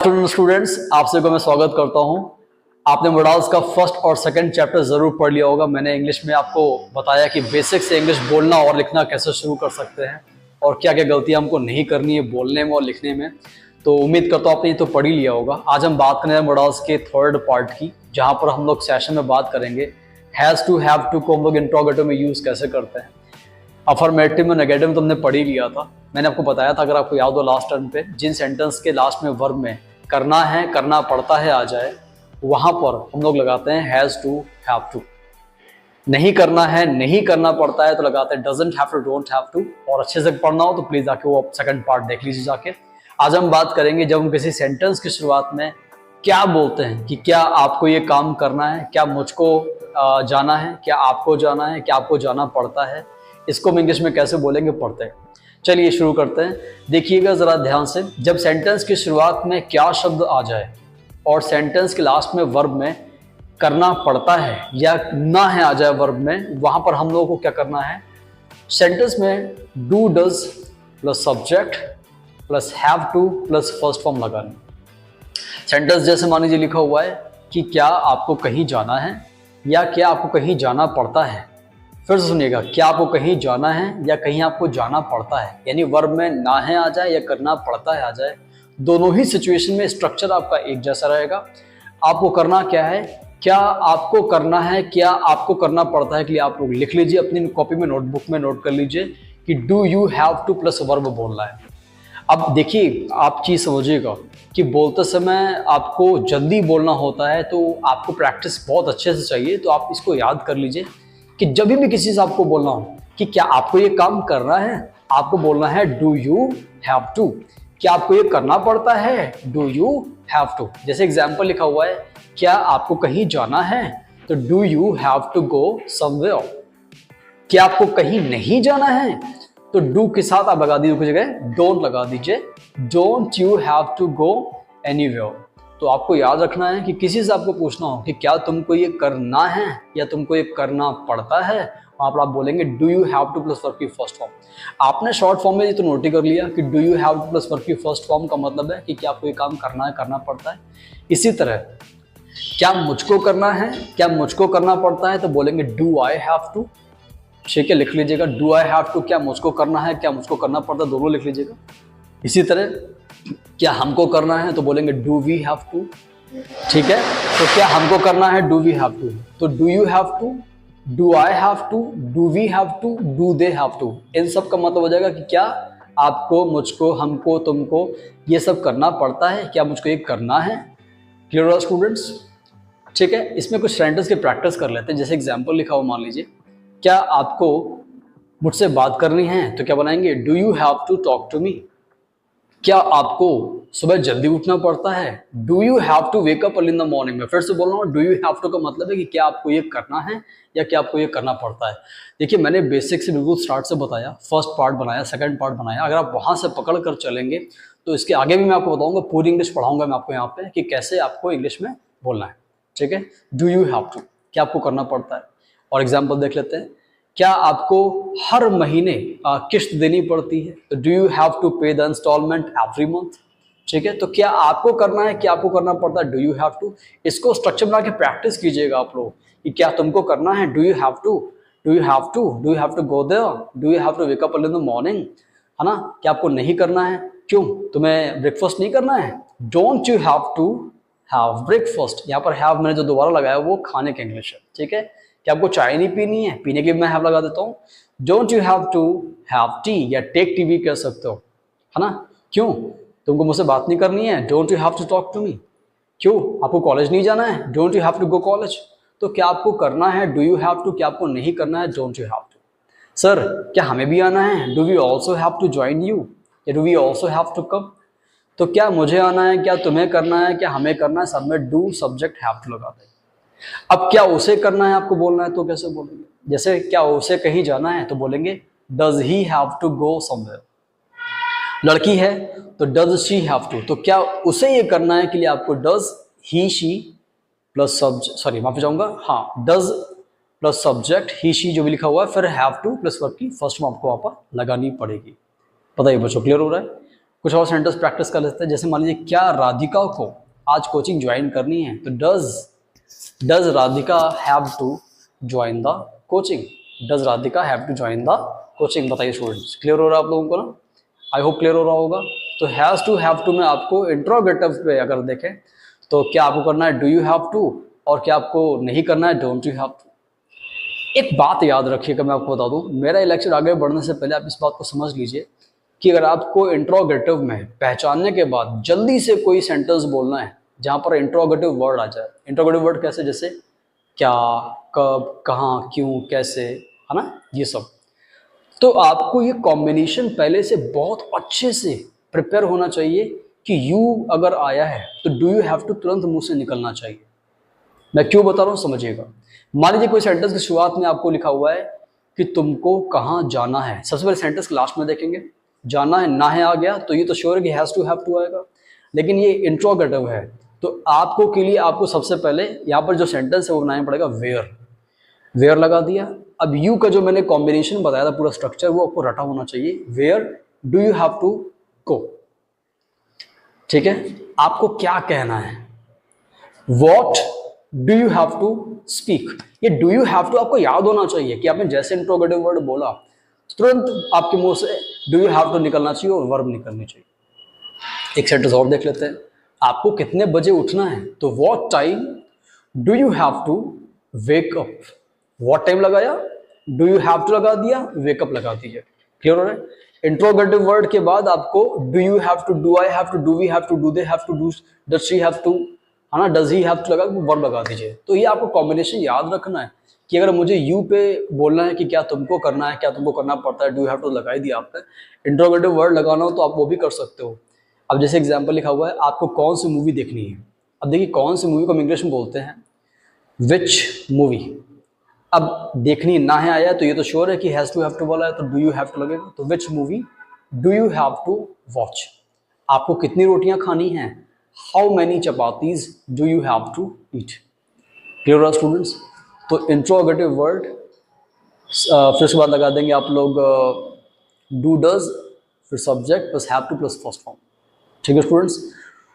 Students, आप सभी को मैं स्वागत करता हूं। आपने मोडाल्स का फर्स्ट और सेकंड चैप्टर जरूर पढ़ लिया होगा। मैंने इंग्लिश में आपको बताया कि बेसिक से इंग्लिश बोलना और लिखना कैसे शुरू कर सकते हैं और क्या क्या गलतियां हमको नहीं करनी है बोलने में और लिखने में। तो उम्मीद करता हूं आपने ये तो पढ़ ही लिया होगा। आज हम बात करें मोडाल्स के थर्ड पार्ट की, जहां पर हम लोग सेशन में बात करेंगे हैज टू, हैव टू को हम लोग इंट्रोगेटिव में यूज कैसे करते हैं। अफर्मेटिव में नेगेटिव में तो हमने पढ़ ही लिया था। मैंने आपको बताया था, अगर आपको याद हो लास्ट टर्म पे, जिन सेंटेंस के लास्ट में वर्ब में करना है, करना पड़ता है आ जाए, वहां पर हम लोग लगाते हैं हैज टू, हैव टू। नहीं करना है, नहीं करना पड़ता है तो लगाते हैं doesn't have to, don't have to. और अच्छे से पढ़ना हो तो प्लीज आके वो सेकंड पार्ट देख लीजिए जाके। आज हम बात करेंगे जब हम किसी सेंटेंस की शुरुआत में क्या बोलते हैं कि क्या आपको ये काम करना है, क्या मुझको जाना है, क्या आपको जाना है, क्या आपको जाना पड़ता है, इसको हम इंग्लिश में कैसे बोलेंगे पढ़ते हैं। चलिए शुरू करते हैं। देखिएगा जरा ध्यान से, जब सेंटेंस की शुरुआत में क्या शब्द आ जाए और सेंटेंस के लास्ट में वर्ब में करना पड़ता है या ना है आ जाए वर्ब में, वहां पर हम लोगों को क्या करना है, सेंटेंस में do does plus subject plus have to plus first form लगाना। सेंटेंस जैसे मान लीजिए लिखा हुआ है कि क्या आपको कहीं जाना है या क्या आपको कहीं जाना पड़ता है। फिर से सुनिएगा, क्या आपको कहीं जाना है या कहीं आपको जाना पड़ता है, यानी वर्ब में ना है आ जाए या करना पड़ता है आ जाए, दोनों ही सिचुएशन में स्ट्रक्चर आपका एक जैसा रहेगा। आपको करना क्या है, क्या आपको करना है, क्या आपको करना पड़ता है के लिए आप लोग लिख लीजिए अपनी कॉपी में, नोटबुक में नोट कर लीजिए कि do you have to plus verb बोलना है। अब देखिए, आप चीज समझिएगा कि बोलते समय आपको जल्दी बोलना होता है तो आपको प्रैक्टिस बहुत अच्छे से चाहिए। तो आप इसको याद कर लीजिए कि जब भी किसी से आपको बोलना हो कि क्या आपको ये काम करना है, आपको बोलना है डू यू हैव टू। क्या आपको ये करना पड़ता है, डू यू हैव टू। जैसे एग्जाम्पल लिखा हुआ है, क्या आपको कहीं जाना है, तो do you have to go somewhere. क्या आपको कहीं नहीं जाना है, तो डू के साथ आप लगा दीजिए, कुछ जगह डोंट लगा दीजिए, don't you have to go anywhere. तो आपको याद रखना है कि किसी से आपको पूछना हो कि क्या तुमको ये करना है या तुमको ये करना पड़ता है, वहां पर आप बोलेंगे do you have to plus verb की फर्स्ट फॉर्म। आपने शॉर्ट फॉर्म में ये तो नोट ही कर लिया कि do you have to plus verb की फर्स्ट फॉर्म का मतलब है कि क्या आपको ये काम करना है, करना पड़ता है। इसी तरह क्या मुझको करना है, क्या मुझको करना पड़ता है, तो बोलेंगे डू आई हैव टू। ठीक है, लिख लीजिएगा डू आई हैव टू, क्या मुझको करना है, क्या मुझको करना पड़ता है, दोनों लिख लीजिएगा। इसी तरह क्या हमको करना है तो बोलेंगे डू वी हैव टू। ठीक है, तो क्या हमको करना है, डू वी हैव टू, तो do you have to, do I have to, do we have to, do they have to. इन सब का मतलब हो जाएगा कि क्या आपको, मुझको, हमको, तुमको ये सब करना पड़ता है, क्या मुझको ये करना है। क्लियर है स्टूडेंट्स? ठीक है, इसमें कुछ सेंटेंस की प्रैक्टिस कर लेते हैं। जैसे एग्जाम्पल लिखा हो, मान लीजिए क्या आपको मुझसे बात करनी है, तो क्या बनाएंगे, do you have to talk to me. क्या आपको सुबह जल्दी उठना पड़ता है, do you have to wake up early in the morning में। फिर से बोल रहा हूँ, डू यू हैव टू का मतलब है कि क्या आपको ये करना है या क्या आपको ये करना पड़ता है। देखिए, मैंने बेसिक से बिल्कुल स्टार्ट से बताया, फर्स्ट पार्ट बनाया, सेकंड पार्ट बनाया। अगर आप वहां से पकड़ कर चलेंगे तो इसके आगे भी मैं आपको बताऊंगा, पूरी इंग्लिश पढ़ाऊंगा मैं आपको यहाँ पे कि कैसे आपको इंग्लिश में बोलना है। ठीक है, डू यू हैव टू, क्या आपको करना पड़ता है। और एग्जाम्पल देख लेते हैं, क्या आपको हर महीने किस्त देनी पड़ती है, तो डू यू हैव टू पे द इंस्टॉलमेंट एवरी मंथ। ठीक है, तो क्या आपको करना है, क्या आपको करना पड़ता है, डू यू हैव टू। इसको स्ट्रक्चर बना के प्रैक्टिस कीजिएगा आप लोग कि क्या तुमको करना है, do you have to, do you have to, do you have to go there, do you have to wake up early in the morning, है ना। क्या आपको नहीं करना है, क्यों, तुम्हें ब्रेकफास्ट नहीं करना है, don't you have to have breakfast. यहाँ पर हैव मैंने जो दोबारा लगाया वो खाने की इंग्लिश है। ठीक है, क्या आपको चाय नहीं पीनी है, पीने के लिए मैं हैव लगा देता हूँ, don't you have to have tea, या टेक टी भी कह सकते हो, है ना। क्यों, तुमको मुझसे बात नहीं करनी है, don't you have to talk to me. क्यों, आपको कॉलेज नहीं जाना है, don't you have to go college. तो क्या आपको करना है, डू यू हैव टू, क्या आपको नहीं करना है, don't you have to. Sir क्या हमें भी आना है, do we also have to join you, या do we also have to come. तो क्या मुझे आना है, क्या तुम्हें करना है, क्या हमें करना है, सब में डू सब्जेक्ट हैव टू लगा दें। अब क्या उसे करना है, आपको बोलना है, तो कैसे बोलेंगे। जैसे क्या उसे कहीं जाना है तो बोलेंगे does he have to go somewhere. लड़की है तो डज शी हैव टू, तो क्या उसे ये करना है के लिए आपको does he she plus subject, sorry माफी चाहूंगा, हाँ, does plus subject he she जो भी लिखा हुआ है, फिर हैव टू प्लस वर्ब की फर्स्ट फॉर्म आपको वहां पर लगानी पड़ेगी। बताइए बच्चों, क्लियर हो रहा है। कुछ और सेंटेंस प्रैक्टिस कर लेते हैं। जैसे मान लीजिए, क्या राधिका को आज कोचिंग ज्वाइन करनी है? तो does Radhika have to join the coaching? Does Radhika have to join the coaching? बताइए स्टूडेंट्स, क्लियर हो रहा है आप लोगों को ना? आई होप क्लियर हो रहा होगा। तो हैज़ टू हैव टू में आपको इंट्रोगेटिव पे अगर देखें तो क्या आपको करना है? डू यू हैव टू, और क्या आपको नहीं करना है? Don't you have to. एक बात याद रखिएगा, मैं आपको बता दूं, मेरा लेक्चर आगे बढ़ने से पहले आप इस बात को समझ लीजिए कि अगर आपको इंट्रोगेटिव में पहचानने के बाद जल्दी से कोई सेंटेंस बोलना है जहां पर इंट्रोगेटिव वर्ड आ जाए, इंट्रोगेटिव वर्ड कैसे? जैसे क्या, कब, कहाँ, क्यों, कैसे, है ना, ये सब, तो आपको ये कॉम्बिनेशन पहले से बहुत अच्छे से प्रिपेयर होना चाहिए कि यू अगर आया है तो डू यू हैव टू तुरंत मुंह से निकलना चाहिए। मैं क्यों बता रहा हूँ समझिएगा। मान लीजिए कोई सेंटेंस की शुरुआत में आपको लिखा हुआ है कि तुमको कहाँ जाना है, सबसे पहले सेंटेंस लास्ट में देखेंगे, जाना है ना है आ गया तो ये तो श्योर है कि हैज़ टू हैव टू आएगा, लेकिन ये इंट्रोगेटिव है तो आपको के लिए आपको सबसे पहले यहाँ पर जो सेंटेंस है वो बनाना पड़ेगा वेयर लगा दिया। अब यू का जो मैंने कॉम्बिनेशन बताया था पूरा स्ट्रक्चर वो आपको रटा होना चाहिए, where do you have to go. ठीक है, आपको क्या कहना है? What do you have to speak. ये डू यू हैव टू आपको याद होना चाहिए कि आपने जैसे इंट्रोगेटिव वर्ड बोला तुरंत आपके मुंह से डू यू हैव टू निकलना चाहिए और वर्ब निकलनी चाहिए। एक सेंटेंस और देख लेते हैं, आपको कितने बजे उठना है? तो what time do you have to wake up. What time लगाया, डू यू हैव टू लगा दिया, वेकअप लगा दीजिए। क्लियर हो रहा है? इंट्रोगेटिव वर्ड के बाद आपको do you have to, do I have to, do we have to, do they have to, do does she have to, है ना, डज ही हैव टू लगा वर्ब लगा दीजिए। तो ये आपको कॉम्बिनेशन याद रखना है कि अगर मुझे यू पे बोलना है कि क्या तुमको करना है, क्या तुमको करना पड़ता है, डू हैव टू लगा ही दिया आपने। इंट्रोगेटिव वर्ड लगाना हो तो आप वो भी कर सकते हो। अब जैसे एग्जांपल लिखा हुआ है, आपको कौन सी मूवी देखनी है। अब देखिए कौन सी मूवी को हम इंग्लिश में बोलते हैं विच मूवी। अब देखनी ना है आया तो ये तो श्योर है कि हैज़ टू हैव टू वाला है तो डू यू हैव टू लगेगा, तो which movie do you have to watch. आपको कितनी रोटियां खानी हैं, how many chapatis do you have to eat. Clear हो स्टूडेंट्स? तो इंट्रोगेटिव वर्ड फिर उसके बाद लगा देंगे आप लोग डू डज, फिर subject plus have to plus first form. ठीक है स्टूडेंट्स,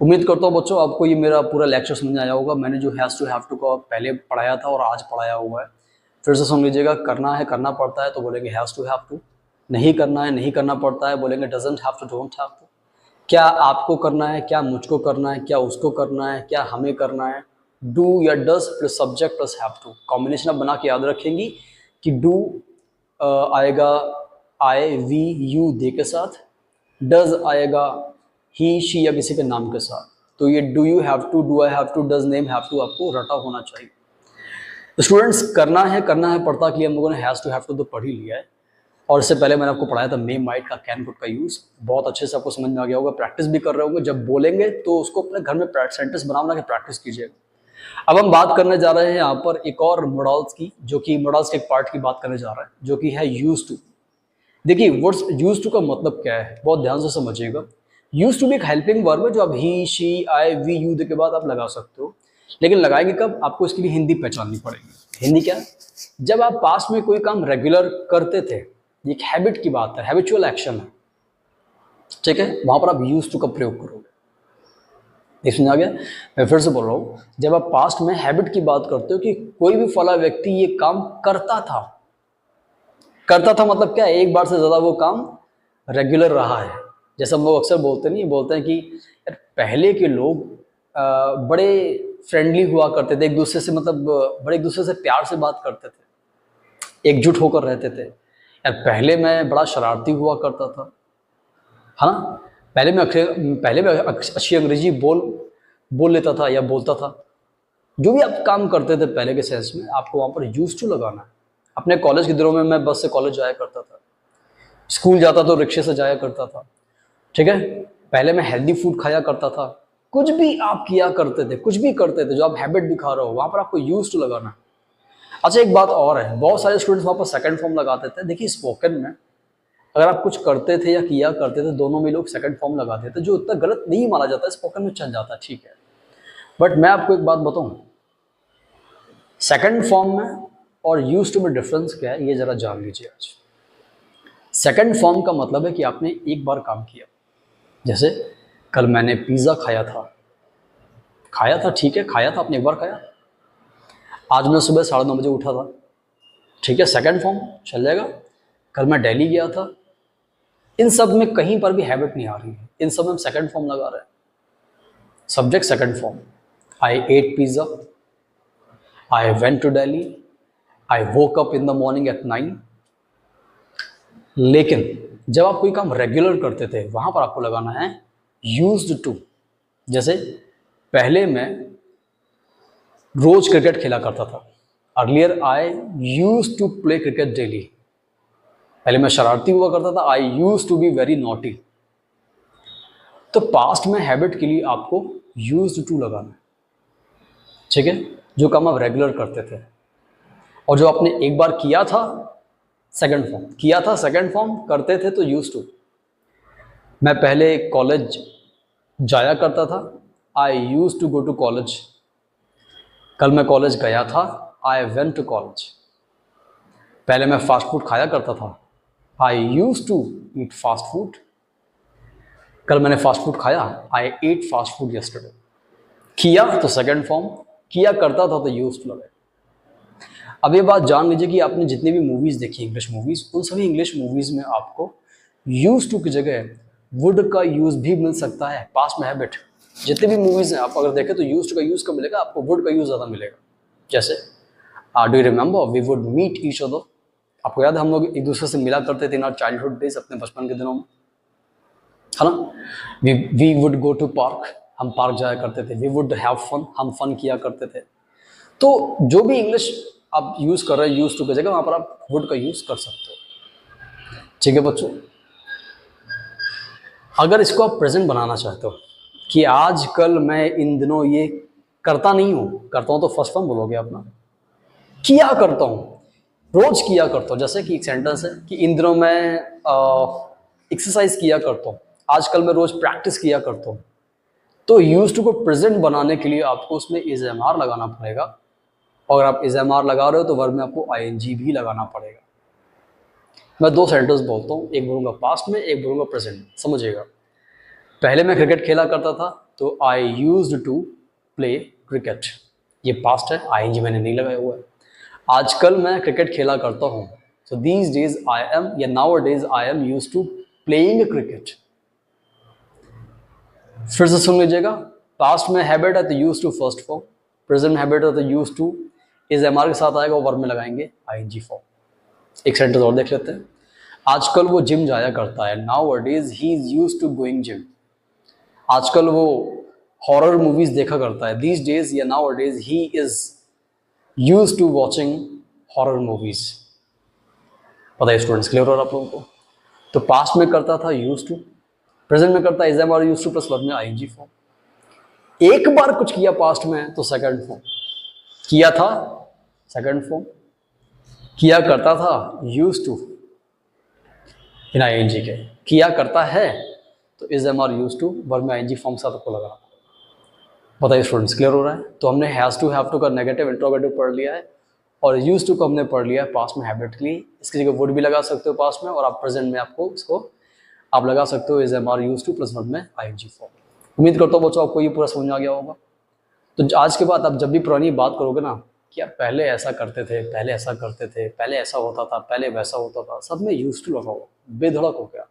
उम्मीद करता हूँ बच्चों आपको ये मेरा पूरा लेक्चर समझ में आया होगा। मैंने जो हैज़ टू हैव टू का पहले पढ़ाया था और आज पढ़ाया हुआ है फिर से सुन लीजिएगा। करना है करना पड़ता है तो बोलेंगे हैज़ टू हैव टू, नहीं करना है नहीं करना पड़ता है बोलेंगे doesn't have to, don't have to. क्या आपको करना है, क्या मुझको करना है, क्या उसको करना है, क्या हमें करना है, डू या does plus subject plus have to. Combination आप बना के याद रखेंगी कि डू आएगा आई वी यू दे के साथ, डज आएगा ही शी या किसी के नाम के साथ। तो ये do you have to, do I have to, does name have to आपको रटा होना चाहिए। तो स्टूडेंट्स करना है पड़ता के लिए हम लोगों ने हैज़ टू हैव टू तो पढ़ ही लिया है, और इससे पहले मैंने आपको पढ़ाया था मे माइट का, कैन कुड का यूज़ बहुत अच्छे से आपको समझ में आ गया होगा। प्रैक्टिस भी कर रहे होंगे, जब बोलेंगे तो उसको अपने घर में सेंटेंस बना के प्रैक्टिस कीजिएगा। अब हम बात करने जा रहे हैं यहाँ पर एक और मोडल्स की, जो कि मोडल्स के एक पार्ट की बात करने जा रहा है जो कि है यूज टू। देखिए वर्ड्स यूज टू का मतलब क्या है बहुत ध्यान से समझिएगा। यूज टू भी एक हेल्पिंग वर्ब है जो आप ही शी आई वी यू के बाद आप लगा सकते हो, लेकिन लगाएंगे कब? आपको इसके लिए हिंदी पहचाननी पड़ेगी। हिंदी क्या? जब आप पास्ट में कोई काम रेगुलर करते थे, एक हैबिट की बात है, हैबिचुअल एक्शन है, ठीक है, वहां पर आप यूज टू का प्रयोग करोगे। समझ आ गया? मैं फिर से बोल रहा हूं, जब आप पास्ट में हैबिट की बात करते हो कि कोई भी फला व्यक्ति ये काम करता था मतलब क्या है? एक बार से ज्यादा वो काम रेगुलर रहा है। जैसे हम लोग अक्सर बोलते हैं कि यार पहले के लोग बड़े फ्रेंडली हुआ करते थे एक दूसरे से, मतलब बड़े एक दूसरे से प्यार से बात करते थे, एकजुट होकर रहते थे। यार पहले मैं बड़ा शरारती हुआ करता था, है ना, पहले मैं अच्छी अंग्रेजी बोल लेता था या बोलता था। जो भी आप काम करते थे पहले के सेंस में, आपको वहाँ पर यूज टू लगाना है। अपने कॉलेज के दिनों में मैं बस से कॉलेज जाया करता था, स्कूल जाता तो रिक्शे से जाया करता था, ठीक है, पहले मैं हेल्दी फूड खाया करता था। कुछ भी आप किया करते थे, कुछ भी करते थे जो आप हैबिट दिखा रहे हो, वहाँ पर आपको यूज टू लगाना है। अच्छा एक बात और है, बहुत सारे स्टूडेंट्स वहाँ पर सेकंड फॉर्म लगाते थे। देखिए स्पोकन में अगर आप कुछ करते थे या किया करते थे, दोनों में लोग सेकंड फॉर्म लगाते थे, जो इतना गलत नहीं माना जाता, स्पोकन में चल जाता, ठीक है। बट मैं आपको एक बात बताऊं, सेकंड फॉर्म में और यूज टू में डिफरेंस क्या है, ये जरा जान लीजिए आज। सेकंड फॉर्म का मतलब है कि आपने एक बार काम किया, जैसे कल मैंने पिज़्ज़ा खाया था। खाया था, ठीक है, खाया था, आपने एक बार खाया। आज मैं सुबह 9:30 बजे उठा था, ठीक है, सेकंड फॉर्म चल जाएगा। कल मैं दिल्ली गया था। इन सब में कहीं पर भी हैबिट नहीं आ रही है, इन सब में हम सेकंड फॉर्म लगा रहे हैं। Subject second form, I ate pizza, I went to Delhi, I woke up in the morning at 9। लेकिन जब आप कोई काम रेगुलर करते थे वहां पर आपको लगाना है यूज्ड टू। जैसे पहले मैं रोज क्रिकेट खेला करता था। Earlier I used to play cricket daily. पहले मैं शरारती हुआ करता था, I used to be very naughty. तो पास्ट में हैबिट के लिए आपको यूज्ड टू लगाना है, ठीक है, जो काम आप रेगुलर करते थे। और जो आपने एक बार किया था सेकंड फॉर्म, किया था सेकंड फॉर्म, करते थे तो यूज्ड टू। मैं पहले कॉलेज जाया करता था, I used to go to college. कल मैं कॉलेज गया था, आई वेंट टू कॉलेज। पहले मैं फास्ट फूड खाया करता था, I used to eat fast food. कल मैंने फास्ट फूड खाया, I ate fast food yesterday. किया तो सेकंड फॉर्म, किया करता था तो यूज्ड टू लगे। अब ये बात जान लीजिए कि आपने जितनी भी मूवीज़ देखी इंग्लिश मूवीज़, उन सभी इंग्लिश मूवीज़ में आपको यूज्ड टू की जगह वुड का यूज़ भी मिल सकता है। पास्ट में हैबिट जितनी भी मूवीज़ हैं आप अगर देखें तो यूज्ड का यूज़ कम मिलेगा, आपको वुड का यूज़ ज़्यादा मिलेगा। जैसे do you remember we would meet each other. आपको याद है हम लोग एक दूसरे से मिला करते थे इन आवर चाइल्डहुड डेज, अपने बचपन के दिनों में, है ना। We would go to park, हम पार्क जाया करते थे। वी वुड हैव फन, हम फन किया करते थे। तो जो भी इंग्लिश आप यूज़ कर रहे हैं यूज टू की जगह वहाँ पर आप वुड का यूज़ कर सकते हो, ठीक है बच्चों। अगर इसको आप प्रेजेंट बनाना चाहते हो कि आज कल मैं इन दिनों ये करता नहीं हूँ, करता हूँ तो फर्स्ट फॉर्म बोलोगे अपना। किया करता हूँ, रोज किया करता हूँ, जैसे कि एक सेंटेंस है कि इन दिनों मैं एक्सरसाइज किया करता हूँ, आजकल मैं रोज प्रैक्टिस किया करता हूँ। तो यूज टू को प्रेजेंट बनाने के लिए आपको उसमें इज एम आर लगाना पड़ेगा। और अगर आप इज एम आर लगा रहे हो तो वर्ब में आपको आई एन जी भी लगाना पड़ेगा। मैं दो सेंटेंस बोलता हूँ, एक बोलूँगा पास्ट में, एक बोलूँगा प्रेजेंट, समझिएगा। पहले मैं क्रिकेट खेला करता था तो I used to play cricket, ये पास्ट है, आई एन जी मैंने नहीं लगाया हुआ है। आजकल मैं क्रिकेट खेला करता हूँ, so these days I am, या nowadays I am used to playing cricket. फिर से सुन लीजिएगा, पास्ट में हैबिट है तो use to first form, present में हैबिट है तो use to is am are के साथ आएगा, वर्ब में लगाएंगे आई एन जी फॉर्म। एक सेंटेंस और देख लेते हैं। आजकल वो जिम जाया करता है, nowadays he is used to going gym. आजकल वो हॉरर मूवीज देखा करता है, दीज डेज या nowadays he is used to watching horror movies. पता है स्टूडेंट्स, क्लियर हो रहा आप लोगों को। तो पास्ट में करता था यूज्ड टू, प्रेजेंट में करता है is am are used to plus verb में आई एन जी फॉर्म। एक बार कुछ किया पास्ट में तो सेकंड फॉर्म, किया था सेकंड फॉर्म, किया करता था used to in I N G के, किया करता है तो is am are used to verb में आई एन जी फॉर्म साथ आपको लगाना। बताइए स्टूडेंट्स, क्लियर हो रहा है। तो हमने हैज टू हैव टू का नेगेटिव इंट्रोगेटिव पढ़ लिया है और यूज टू को हमने पढ़ लिया है पास्ट में हैबिट के लिए। इसकी जगह वुड भी लगा सकते हो पास्ट में, और आप प्रेजेंट में आपको इसको आप लगा सकते हो is am are use to plus verb में आई एन जी फॉर्म। उम्मीद करता हूँ बच्चों आपको ये पूरा समझ में आ गया होगा। तो आज के बाद आप जब भी पुरानी बात करोगे ना कि आप पहले ऐसा करते थे, पहले ऐसा करते थे, पहले ऐसा होता था, पहले वैसा होता था, सब में यूज टू लगा हुआ, बेधड़क हो गया,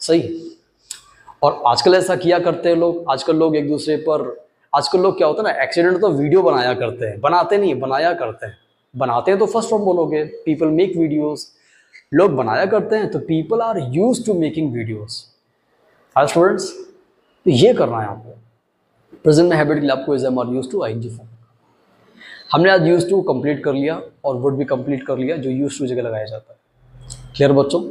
सही। और आजकल ऐसा किया करते हैं लोग, आजकल लोग एक दूसरे पर, आजकल लोग क्या होता है ना, एक्सीडेंट तो वीडियो बनाया करते हैं, बनाते नहीं, बनाया करते हैं। बनाते हैं तो फर्स्ट फॉर्म बोलोगे, पीपल मेक वीडियोस। लोग बनाया करते हैं तो people are used to making videos. Students, तो ये करना है आपको। प्रेजेंट में हैबिट के लिए आपको is am are used to I N G form. हमने आज यूज्ड टू कंप्लीट कर लिया और वुड भी कंप्लीट कर लिया, जो यूज्ड टू जगह लगाया जाता है। क्लियर बच्चों?